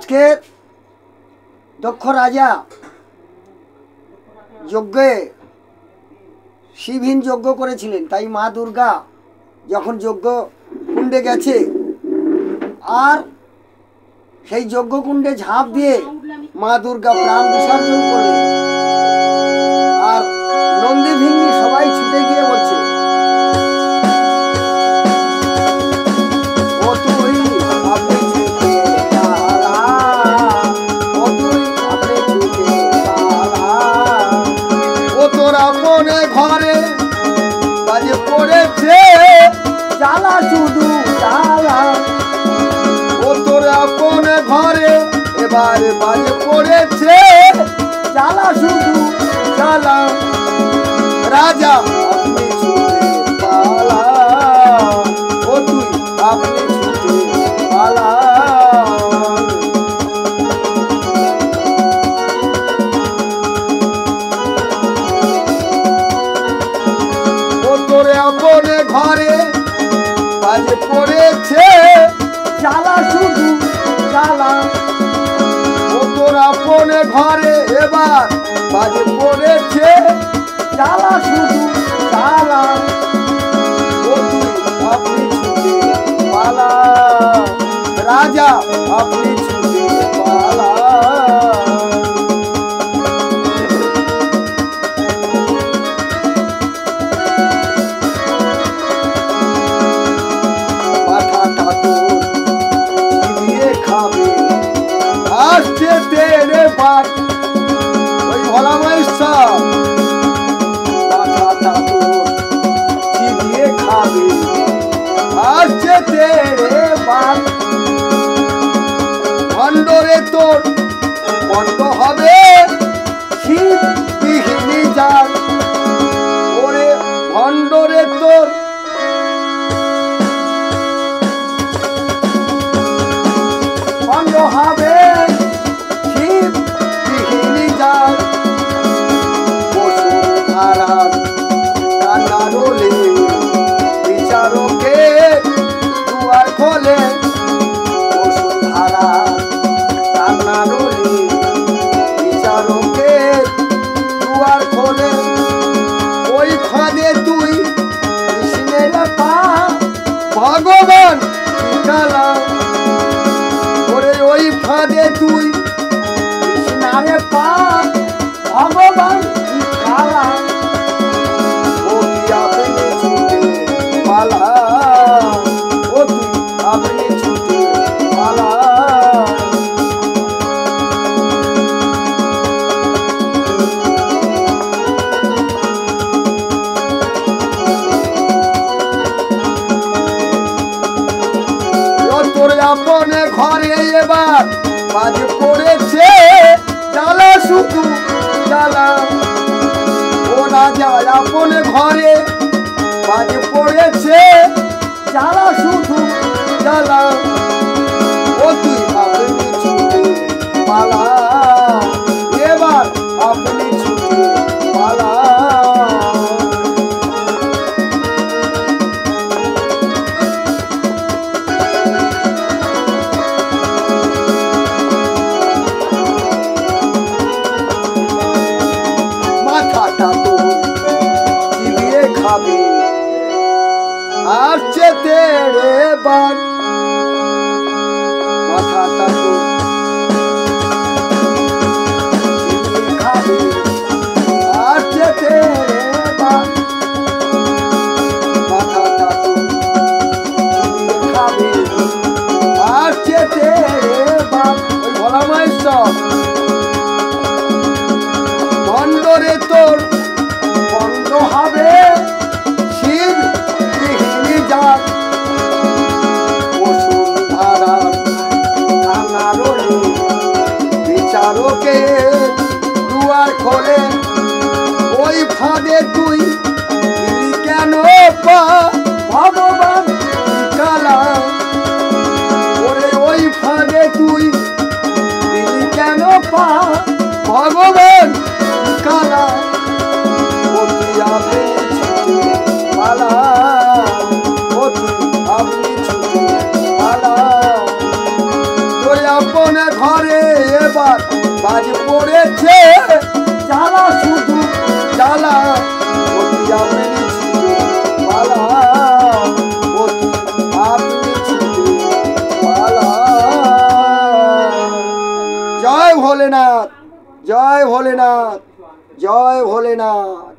আজকে দক্ষ রাজা যজ্ঞে শিবহীন যজ্ঞ করেছিলেন, তাই মা দুর্গা যখন যজ্ঞ কুণ্ডে গেছে আর সেই যজ্ঞ কুণ্ডে ঝাঁপ দিয়ে মা দুর্গা প্রাণ বিসর্জন করলেন। আর নন্দী ভিঙ্গি সবাই ছুটে গিয়ে বলছে, ঘরে বাজে পড়েছে জ্বালা শুধু জ্বালা, ও তোর আপন ঘরে এবার বাজে পড়েছে জ্বালা শুধু জ্বালা, রাজা আপনি ছুটে পালা, ও তুই আপনি ছুটে পালা। আপনে ঘরে বাজে পড়েছে জ্বালা শুধু জ্বালা, ও তোর আপনে ঘরে এবার বাজে পড়েছে জ্বালা শুধু জ্বালা, ও তুই আপনি ছুটে পালা, রাজা আপনি ছুটে পালা। আসছে তেরে বাট ওই ভোলা মাইসা মাথাটা তোর চিবিয়ে খাবে, আসছে তেরে বাট ভণ্ডরে তোর বন্ধ হবে শীত বিহীনি যার, ওরে ভণ্ডরে তোর বন্ধ হবে শীত বিহীনি যার, বসুধারার কান্না রোলে বিচারকে দুয়ার খোলে, বসুধারার কান্না রোলে বিচারকে দুয়ার খোলে, ওই ফাঁদে তুই কৃষ্ণের পা ভগবান শিখালা, ওই ফাঁদে তুই কৃষ্ণারে পা ভগবান শিখালা, ও তুই আপনি ছুটে পালা, ও তুই আপনি ছুটে পালা। তোর আপনে ঘরে এবার বাজে পড়েছে জ্বালা শুধু জ্বালা, ও রাজা আপনে ঘরে বাজে পড়েছে জ্বালা শুধু জ্বালা, ও তুই আপনি ছুটে পালা, এবার আপনি ছুটে পালা। আসছে তেরে বাট মাথাটা তো খাবে, আসছে তেরে বাট মাথাটা তো খাবে, আসছে তেরে বাট ওই ভোলা মাইসব ভণ্ডরে তোর বন্ধ হবে শিব বিহীনি যার, বসুধারার কান্না রোলে বিচারকে দুয়ার খোলে, ওই ফাঁদে তুই দিলি কেন পা ভগবান শিখালা, ওরে ওই ফাঁদে তুই দিলি কেন পা ভগবান শিখালা, ও তুই আপনি ছুটে পালা, ও তুই আপনি ছুটে পালা, তোর আপনে ঘরে এবার বাজ পড়েছে জ্বালা শুধু জ্বালা পতিয়া মেরেছি পালা পতি আপনি ছুটে পালা। জয় ভোলেনাথ, জয় ভোলেনাথ, জয় ভোলেনাথ।